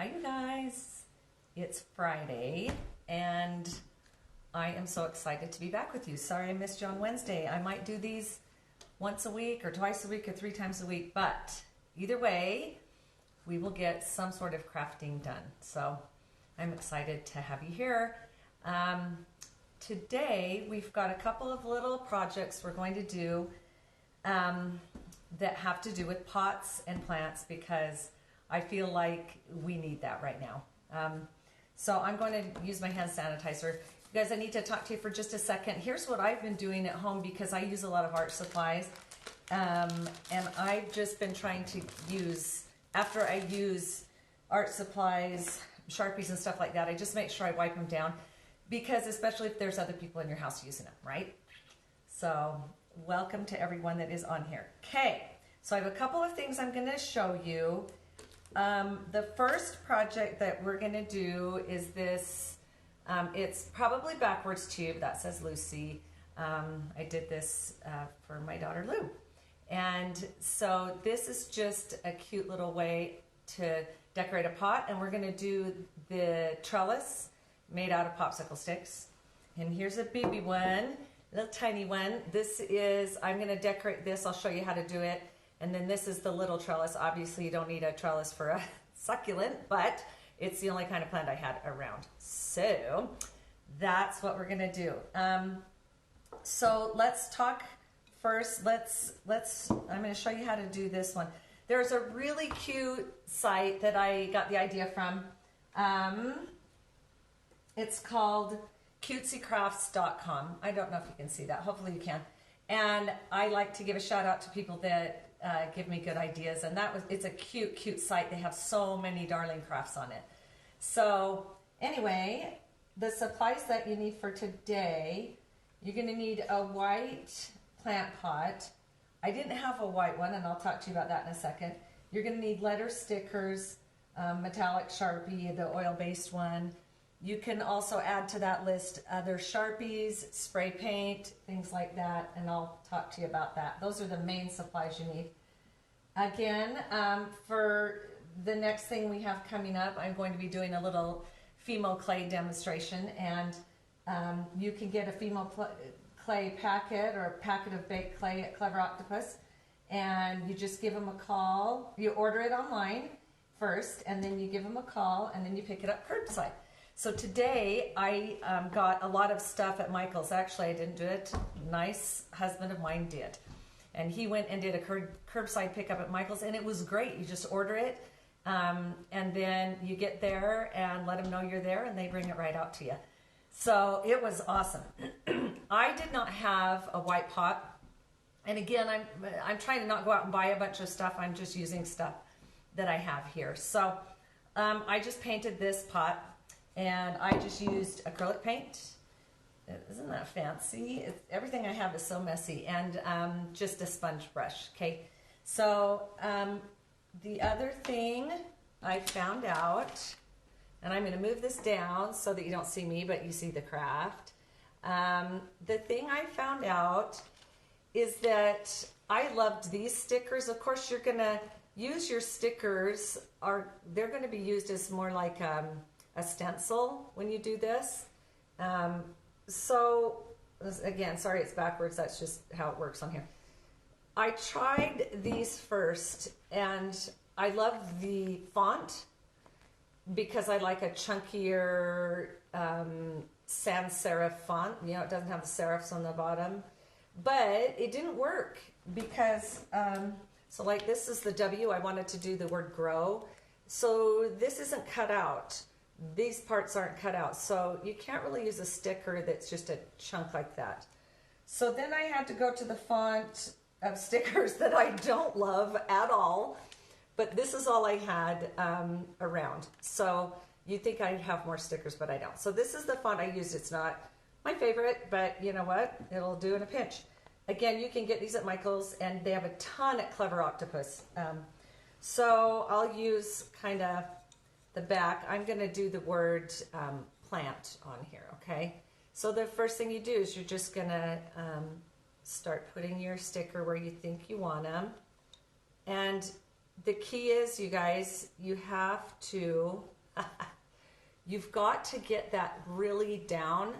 Hi you guys, it's Friday and I am so excited to be back with you. Sorry I missed you on Wednesday. I might do these once a week or twice a week or 3 times a week, but either way, we will get some sort of crafting done. So I'm excited to have you here. Today we've got a couple of little projects we're going to do that have to do with pots and plants because I feel like we need that right now. So I'm going to use my hand sanitizer. You guys, I need to talk to you for just a second. Here's what I've been doing at home because I use a lot of art supplies. And I've just been trying to use, after I use art supplies, Sharpies and stuff like that, I just make sure I wipe them down because especially if there's other people in your house using them, right? So welcome to everyone that is on here. Okay, so I have a couple of things I'm going to show you. The first project that we're going to do is this. It's probably backwards to you, but that says Lucy. I did this for my daughter Lou. And so this is just a cute little way to decorate a pot. And we're going to do the trellis made out of popsicle sticks. And here's a baby one, little tiny one. This is, I'm going to decorate this. I'll show you how to do it. And then this is the little trellis. Obviously you don't need a trellis for a succulent, but it's the only kind of plant I had around. So that's what we're gonna do. So let's talk first. I'm gonna show you how to do this one. There's a really cute site that I got the idea from. It's called cutesy-crafts.com. I don't know if you can see that. Hopefully you can. And I like to give a shout out to people that give me good ideas, and it's a cute site. They have so many darling crafts on it. So anyway, the supplies that you need for today, you're going to need a white plant pot. I didn't have a white one, and I'll talk to you about that in a second. You're going to need letter stickers, metallic Sharpie, the oil-based one. You can also add to that list other Sharpies, spray paint, things like that, and I'll talk to you about that. Those are the main supplies you need. Again, for the next thing we have coming up, I'm going to be doing a little Fimo clay demonstration, and you can get a Fimo clay packet or a packet of baked clay at Clever Octopus, and you just give them a call. You order it online first, and then you give them a call, and then you pick it up curbside. So today I got a lot of stuff at Michael's. Actually, I didn't do it. Nice husband of mine did. And he went and did a curbside pickup at Michael's, and it was great. You just order it, and then you get there and let them know you're there, and they bring it right out to you. So it was awesome. I did not have a white pot. And again, I'm trying to not go out and buy a bunch of stuff. I'm just using stuff that I have here. So I just painted this pot. And I just used acrylic paint. Isn't that fancy? Everything I have is so messy. And just a sponge brush, okay? So the other thing I found out, and I'm going to move this down so that you don't see me, but you see the craft. The thing I found out is that I loved these stickers. Of course, you're going to use your stickers. They're going to be used as more like a stencil when you do this. So again, sorry it's backwards, that's just how it works on here. I tried these first and I love the font because I like a chunkier sans serif font. You know, it doesn't have the serifs on the bottom, but it didn't work because so like this is the W. I wanted to do the word grow, so this isn't cut out. These parts aren't cut out, so you can't really use a sticker that's just a chunk like that. So then I had to go to the font of stickers that I don't love at all, but this is all I had around. So you'd think I'd have more stickers, but I don't. So this is the font I used. It's not my favorite, but you know what? It'll do in a pinch. Again, you can get these at Michael's, and they have a ton at Clever Octopus. So I'll use kind of the back. I'm going to do the word plant on here, okay? So the first thing you do is you're just going to start putting your sticker where you think you want them. And the key is, you guys, you have to, you've got to get that really down,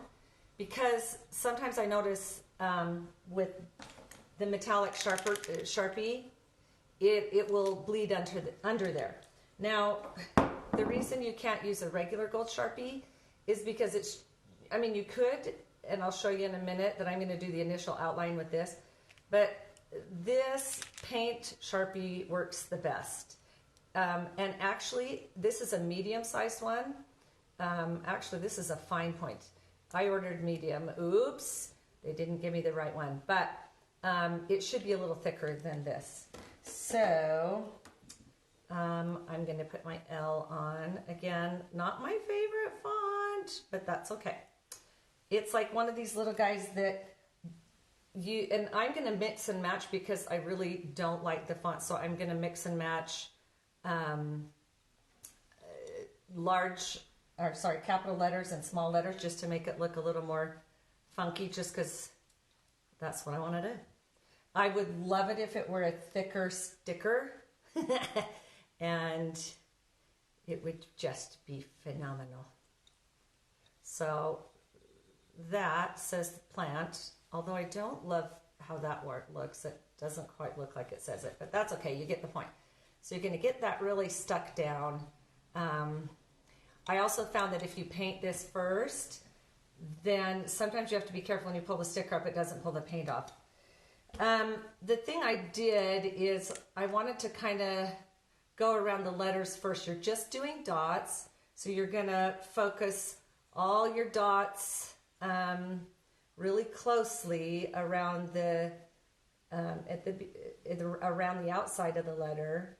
because sometimes I notice with the metallic Sharpie, it will bleed under there. Now, the reason you can't use a regular gold Sharpie is because it's, I mean, you could, and I'll show you in a minute that I'm going to do the initial outline with this, but this paint Sharpie works the best. And actually, this is a medium-sized one. Actually, this is a fine point. I ordered medium. Oops, they didn't give me the right one, but it should be a little thicker than this. So I'm going to put my L on. Again, not my favorite font, but that's okay. It's like one of these little guys that and I'm going to mix and match because I really don't like the font. So I'm going to mix and match capital letters and small letters just to make it look a little more funky, just because that's what I want to do. I would love it if it were a thicker sticker and it would just be phenomenal. So that says the plant, although I don't love how that looks. It doesn't quite look like it says it, but that's okay. You get the point. So you're going to get that really stuck down. I also found that if you paint this first, then sometimes you have to be careful when you pull the sticker up, it doesn't pull the paint off. The thing I did is I wanted to kind of go around the letters first. You're just doing dots, so you're going to focus all your dots really closely around around the outside of the letter.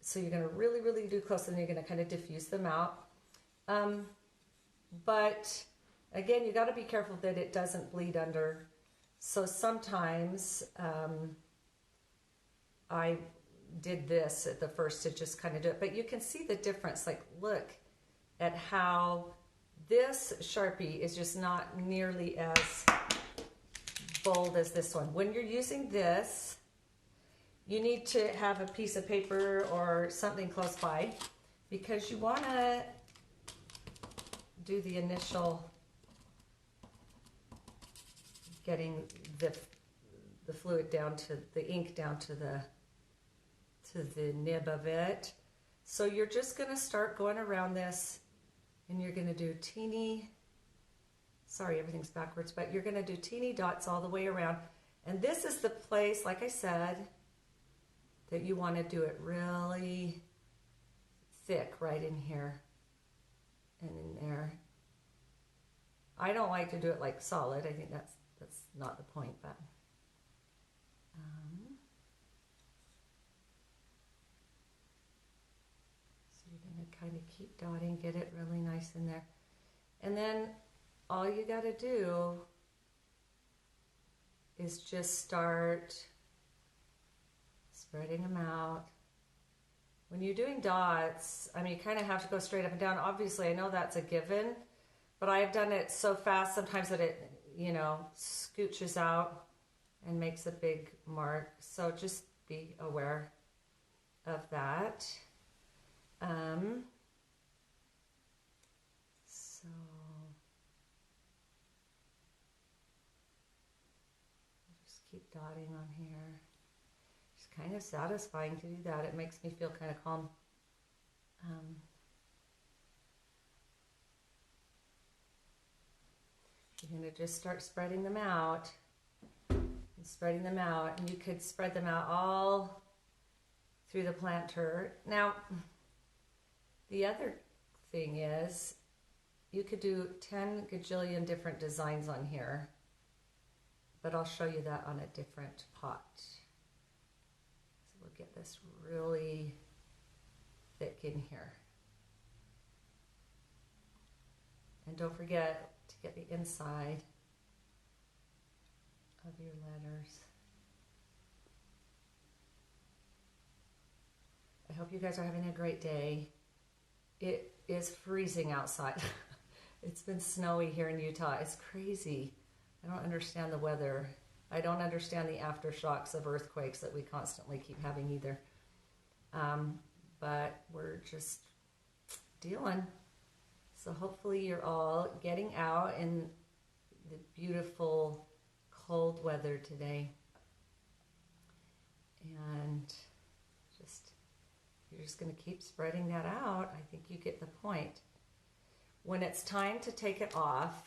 So you're going to really do close, and you're going to kind of diffuse them out. But again, you got to be careful that it doesn't bleed under. So sometimes I did this at the first to just kind of do it, but you can see the difference. Like, look at how this Sharpie is just not nearly as bold as this one. When you're using this, you need to have a piece of paper or something close by, because you want to do the initial getting the fluid down to the ink down to the nib of it. So you're just going to start going around this, and you're going to do teeny, sorry, everything's backwards, but you're going to do teeny dots all the way around. And this is the place, like I said, that you want to do it really thick right in here and in there. I don't like to do it like solid. I think that's not the point, but so you're going to kind of keep dotting, get it really nice in there. And then all you got to do is just start spreading them out. When you're doing dots, I mean, you kind of have to go straight up and down. Obviously, I know that's a given, but I've done it so fast sometimes that it, you know, scooches out and makes a big mark. So just be aware of that. So just keep dotting on here. It's kind of satisfying to do that. It makes me feel kind of calm. You're going to just start spreading them out and spreading them out, and you could spread them out all through the planter. Now, the other thing is you could do 10 gajillion different designs on here, but I'll show you that on a different pot. So we'll get this really thick in here. And don't forget to get the inside of your letters. I hope you guys are having a great day. It is freezing outside. It's been snowy here in Utah. It's crazy. I don't understand the weather. I don't understand the aftershocks of earthquakes that we constantly keep having either. but we're just dealing. So hopefully you're all getting out in the beautiful cold weather today. And you're just going to keep spreading that out. I think you get the point. When it's time to take it off,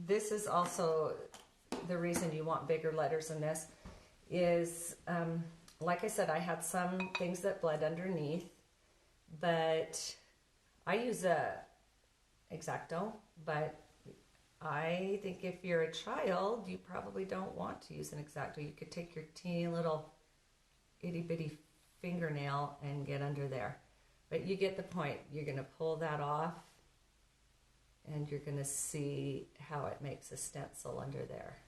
this is also the reason you want bigger letters in this is, like I said, I had some things that bled underneath, but I use a X-Acto, but I think if you're a child, you probably don't want to use an X-Acto. You could take your teeny little itty bitty fingernail and get under there. But you get the point. You're going to pull that off and you're going to see how it makes a stencil under there.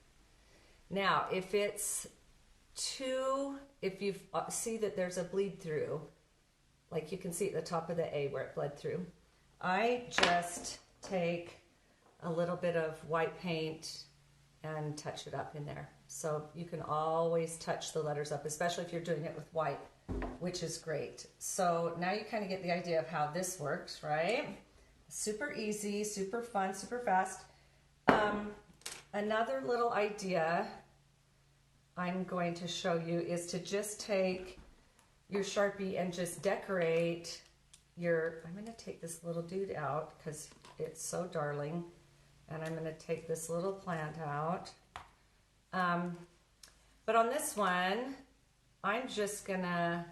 Now, if it's if you see that there's a bleed through, like you can see at the top of the A where it bled through, I just take a little bit of white paint and touch it up in there. So you can always touch the letters up, especially if you're doing it with white, which is great. So now you kind of get the idea of how this works, right? Super easy, super fun, super fast. Another little idea I'm going to show you is to just take your Sharpie and just decorate I'm going to take this little dude out because it's so darling. And I'm going to take this little plant out. But on this one, I'm just going to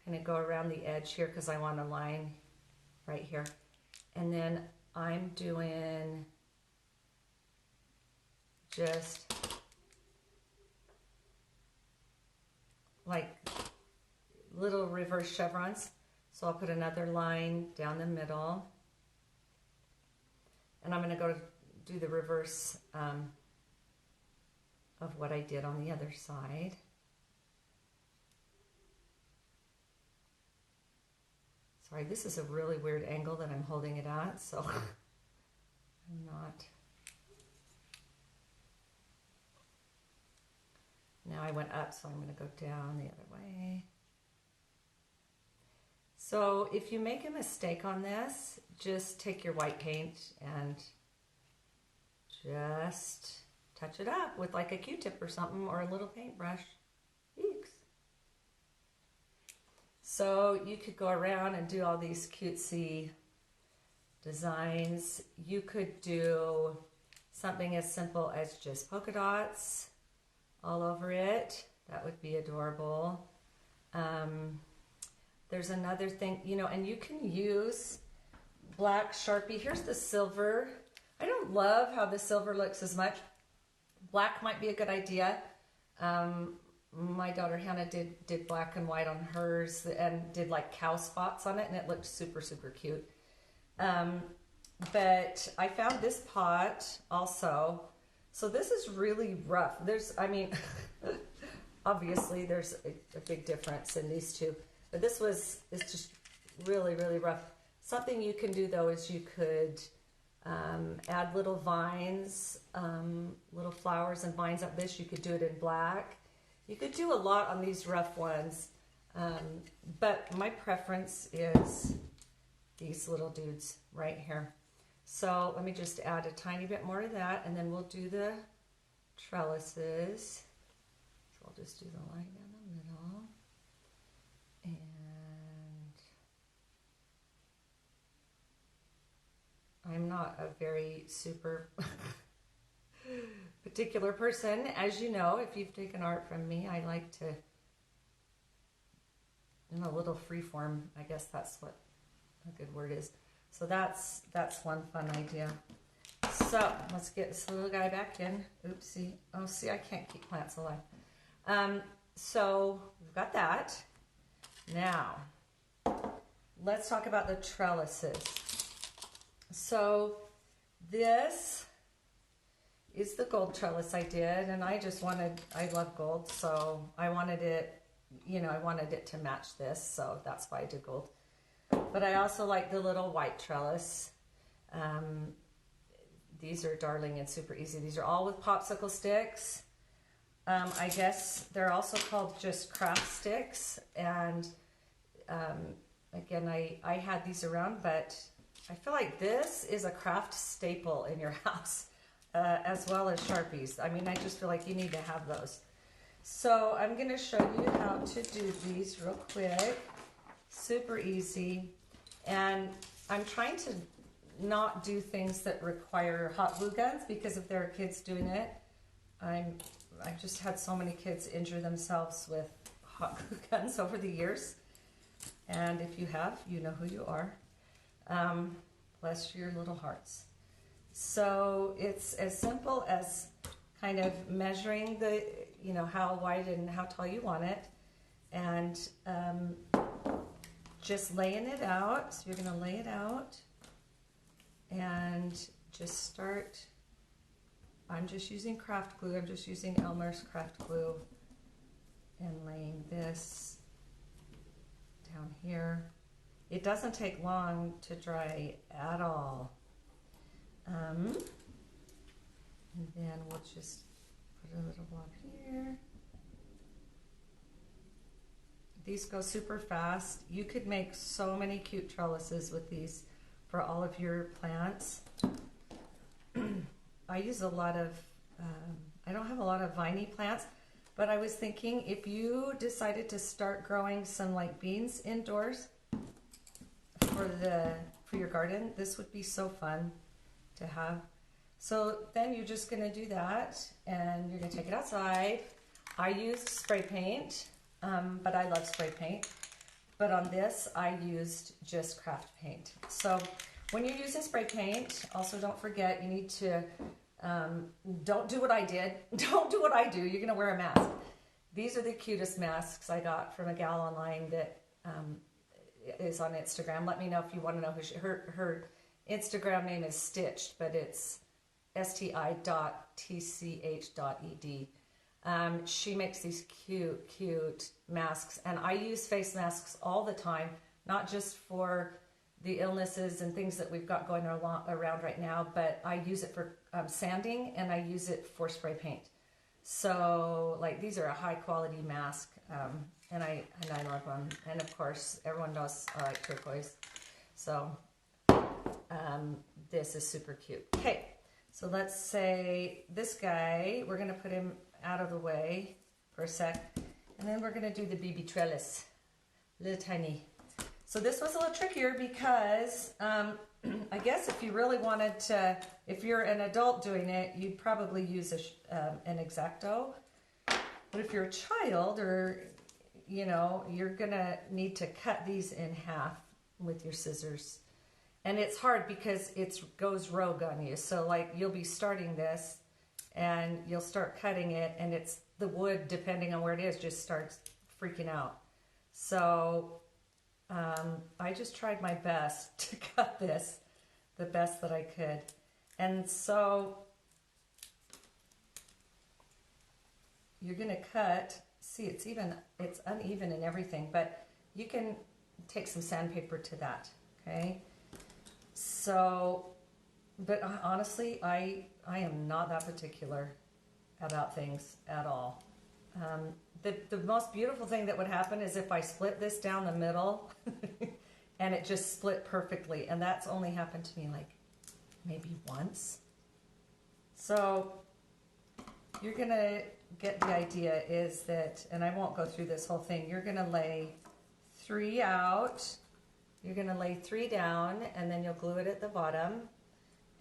kind of go around the edge here because I want a line right here. And then I'm doing just like little reverse chevrons. So I'll put another line down the middle. And I'm going to go do the reverse of what I did on the other side. Sorry, this is a really weird angle that I'm holding it at, so I'm not. Now I went up, so I'm going to go down the other way. So if you make a mistake on this, just take your white paint and just touch it up with like a Q-tip or something, or a little paintbrush. Eeks. So you could go around and do all these cutesy designs. You could do something as simple as just polka dots all over it. That would be adorable. There's another thing, and you can use black Sharpie. Here's the silver. I don't love how the silver looks as much. Black might be a good idea. My daughter Hannah did black and white on hers and did like cow spots on it, and it looked super, super cute. But I found this pot also. So this is really rough. Obviously there's a big difference in these two. But it's just really, really rough. Something you can do though is you could add little vines, little flowers and vines up this. You could do it in black. You could do a lot on these rough ones. But my preference is these little dudes right here. So let me just add a tiny bit more of that, and then we'll do the trellises. So I'll just do the line down the middle. And I'm not a very super particular person. As you know, if you've taken art from me, I like to, in a little free form, I guess that's what a good word is. So that's one fun idea. So let's get this little guy back in. Oopsie. Oh, see, I can't keep plants alive. So we've got that. Now, let's talk about the trellises. So this is the gold trellis I did, and I love gold, so I wanted it, I wanted it to match this, so that's why I did gold. But I also like the little white trellis. These are darling and super easy. These are all with popsicle sticks. I guess they're also called just craft sticks. And again, I had these around, but I feel like this is a craft staple in your house, as well as Sharpies. I mean, I just feel like you need to have those. So I'm going to show you how to do these real quick. Super easy. And I'm trying to not do things that require hot glue guns, because if there are kids doing it, I've just had so many kids injure themselves with hot glue guns over the years. And if you have, you know who you are. Bless your little hearts. So it's as simple as kind of measuring the, you know, how wide and how tall you want it, and just laying it out. So you're going to lay it out and just start. I'm just using craft glue. I'm just using Elmer's craft glue and laying this down here. It doesn't take long to dry at all. And then we'll just put a little blob here. These go super fast. You could make so many cute trellises with these for all of your plants. I use a lot of, I don't have a lot of viney plants, but I was thinking if you decided to start growing some like beans indoors for your garden, this would be so fun to have. So then you're just going to do that, and you're going to take it outside. I used spray paint, but I love spray paint. But on this, I used just craft paint. So when you're using spray paint, also don't forget, you need to, don't do what I did. Don't do what I do. You're going to wear a mask. These are the cutest masks I got from a gal online that is on Instagram. Let me know if you want to know who her Instagram name is Stitched, but it's sti.tch.ed. She makes these cute masks, and I use face masks all the time, not just for the illnesses and things that we've got going around right now, but I use it for sanding, and I use it for spray paint. So like these are a high quality mask, and I love them. And of course, everyone knows I like turquoise. So this is super cute. Okay, so let's say this guy, we're gonna put him out of the way for a sec, and then we're gonna do the baby trellis, little tiny. So this was a little trickier because I guess if you really wanted to, if you're an adult doing it, you'd probably use an X-Acto. But if you're a child, or you know, you're gonna need to cut these in half with your scissors. And it's hard because it goes rogue on you. So like you'll be starting this and you'll start cutting it, and it's the wood, depending on where it is, just starts freaking out. So I just tried my best to cut this the best that I could. And so you're gonna cut, see it's uneven and everything, but you can take some sandpaper to that, okay? So, but honestly, I am not that particular about things at all. The most beautiful thing that would happen is if I split this down the middle and it just split perfectly, and that's only happened to me like maybe once. So you're gonna get the idea is that, and I won't go through this whole thing, you're gonna lay 3 out. You're going to lay 3 down, and then you'll glue it at the bottom,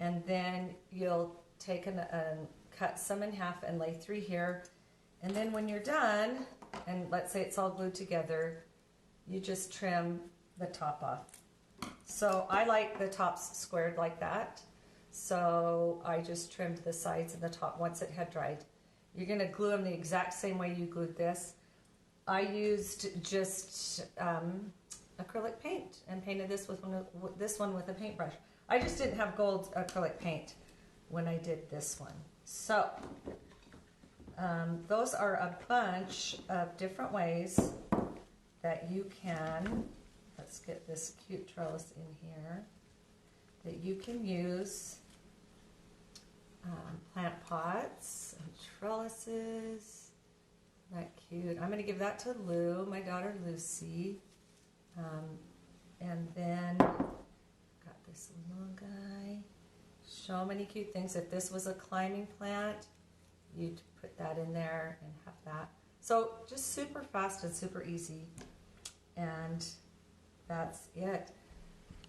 and then you'll take and cut some in half and lay 3 here, and then when you're done, and let's say it's all glued together, you just trim the top off. So I like the tops squared like that, so I just trimmed the sides and the top once it had dried. You're going to glue them the exact same way you glued this. I used just acrylic paint and painted this one with a paintbrush. I just didn't have gold acrylic paint when I did this one. So those are a bunch of different ways that you can, let's get this cute trellis in here, that you can use plant pots and trellises that cute? I'm going to give that to Lou, my daughter Lucy. And then got this little guy. So many cute things. If this was a climbing plant, you'd put that in there and have that. So just super fast and super easy. And that's it.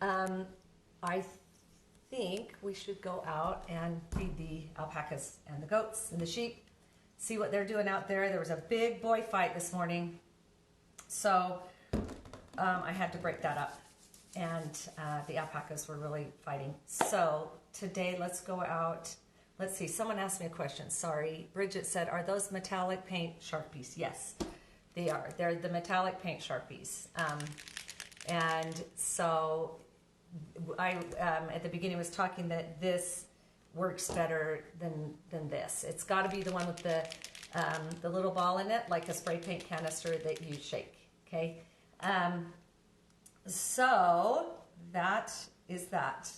I think we should go out and feed the alpacas and the goats and the sheep. See what they're doing out there. There was a big boy fight this morning. So I had to break that up. And the alpacas were really fighting. So today, let's go out. Let's see, someone asked me a question. Sorry. Bridget said, are those metallic paint Sharpies? Yes, they are. They're the metallic paint Sharpies. And so I, at the beginning, was talking that this works better than this. It's got to be the one with the little ball in it, like a spray paint canister that you shake, okay? So that is that.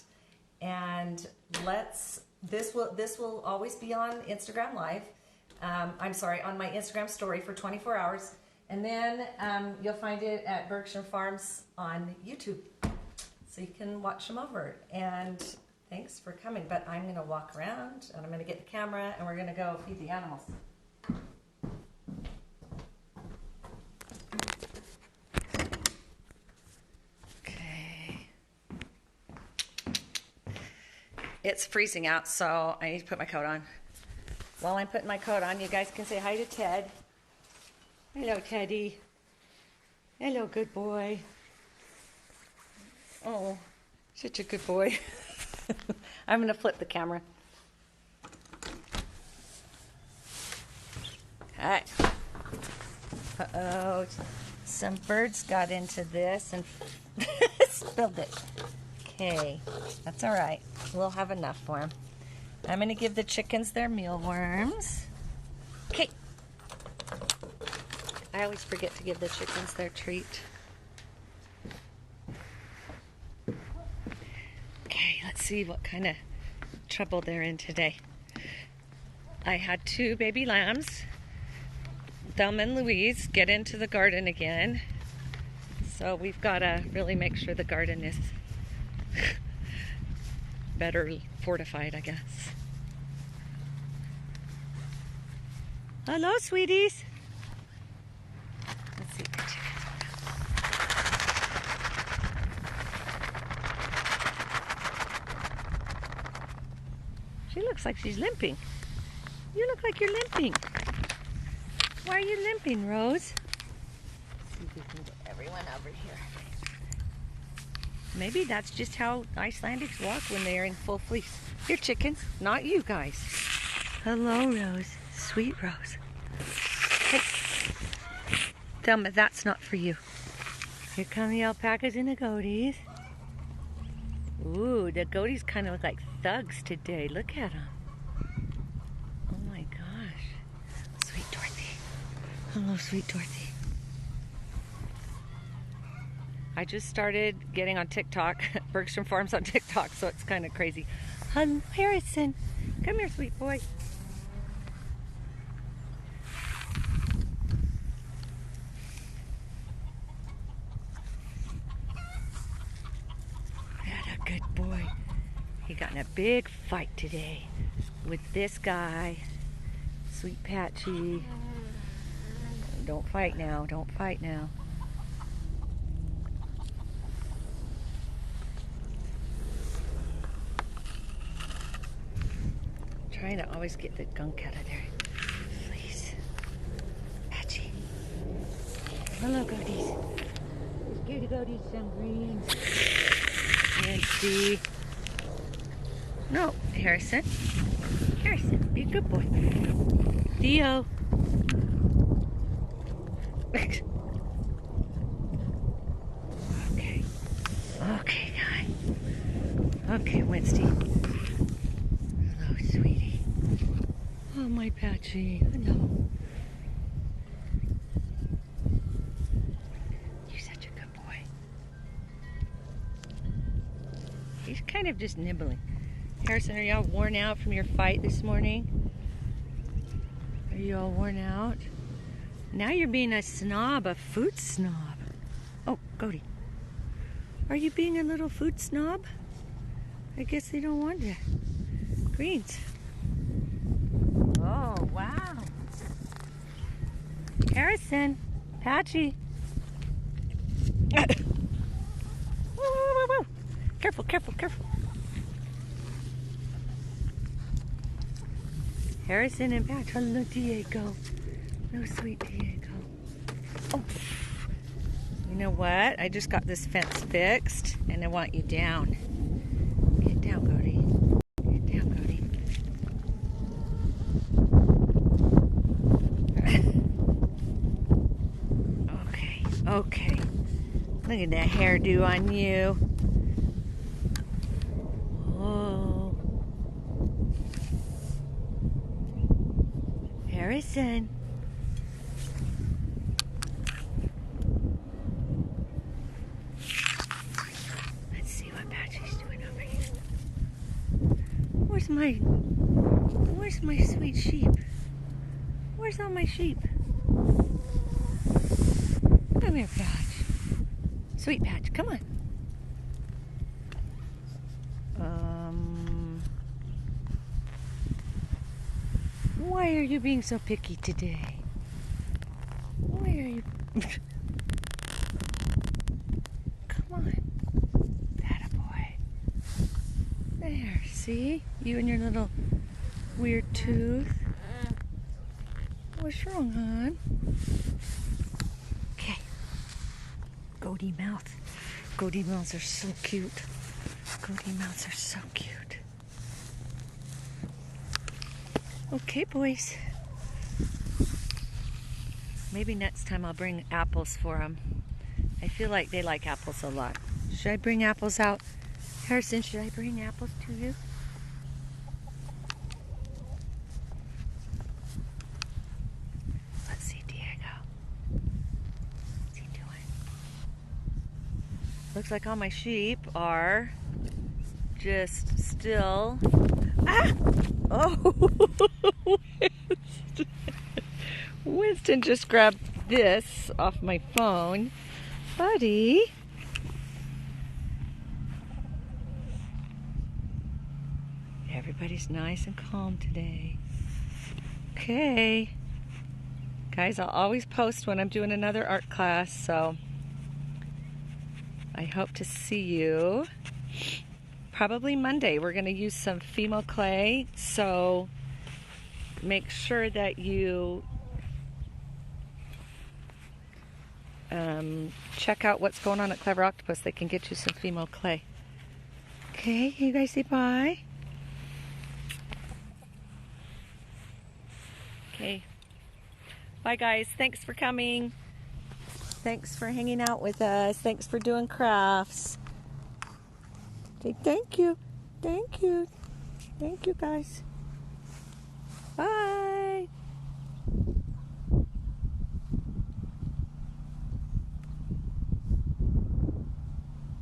And this will always be on Instagram Live. I'm sorry, on my Instagram story for 24 hours. And then you'll find it at Berkshire Farms on YouTube. So you can watch them over. And thanks for coming. But I'm going to walk around and I'm going to get the camera and we're going to go feed the animals. It's freezing out, so I need to put my coat on. While I'm putting my coat on, you guys can say hi to Ted. Hello, Teddy. Hello, good boy. Oh, such a good boy. I'm going to flip the camera. Hi. Uh-oh. Some birds got into this and spilled it. Okay, that's all right. We'll have enough for them. I'm going to give the chickens their mealworms. Okay. I always forget to give the chickens their treat. Okay, let's see what kind of trouble they're in today. I had 2 baby lambs, Thelma and Louise, get into the garden again. So we've got to really make sure the garden is better fortified, I guess. Hello, sweeties. Let's see the chickens. She looks like she's limping. You look like you're limping. Why are you limping, Rose? Let's see if we can get everyone over here. Maybe that's just how Icelandics walk when they are in full fleece. Here, chickens, not you guys. Hello, Rose. Sweet Rose. Hey. Thelma, that's not for you. Here come the alpacas and the goaties. Ooh, the goaties kind of look like thugs today. Look at them. Oh my gosh. Sweet Dorothy. Hello, sweet Dorothy. I just started getting on TikTok, Berkshire Farms on TikTok, so it's kind of crazy. Hello, Harrison. Come here, sweet boy. That a good boy. He got in a big fight today with this guy, Sweet Patchy. Don't fight now, don't fight now. Trying to always get the gunk out of there. Please. Patchy. Hello, goaties. Let's give the goaties some greens. And see. No, Harrison. Harrison, be a good boy. Theo. Okay. Okay, guy. Okay, Wednesday. Hello, sweetie. Oh, my Patchy. Hello. You're such a good boy. He's kind of just nibbling. Harrison, are y'all worn out from your fight this morning? Are you all worn out? Now you're being a snob, a food snob. Oh, Cody. Are you being a little food snob? I guess they don't want you. Greens. Oh, wow. Harrison. Patchy. Whoa, whoa, whoa, whoa. Careful, careful, careful. Harrison and Patch. Hello, Diego. No, sweet Diego. Oh. You know what? I just got this fence fixed, and I want you down. Get down, Cody. Get down, Cody. Okay, okay. Look at that hairdo on you. Oh. Harrison. Where's my sweet sheep? Where's all my sheep? Come here, Patch. Sweet Patch, come on. Why are you being so picky today? Why are you... Come on. Attaboy. There, see? You and your little weird tooth. What's wrong, hon? Okay. Goatee mouth. Goatee mouths are so cute. Goatee mouths are so cute. Okay, boys. Maybe next time I'll bring apples for them. I feel like they like apples a lot. Should I bring apples out? Harrison, should I bring apples to you? Let's see, Diego. What's he doing? Looks like all my sheep are just still... Ah! Oh! Winston just grabbed this off my phone. Buddy. Everybody's nice and calm today. Okay. Guys, I'll always post when I'm doing another art class, so I hope to see you. Probably Monday. We're going to use some Fimo clay, so make sure that you check out what's going on at Clever Octopus. They can get you some Fimo clay. Okay, you guys say bye. Okay. Bye, guys. Thanks for coming. Thanks for hanging out with us. Thanks for doing crafts. Okay, thank you. Thank you. Thank you, guys.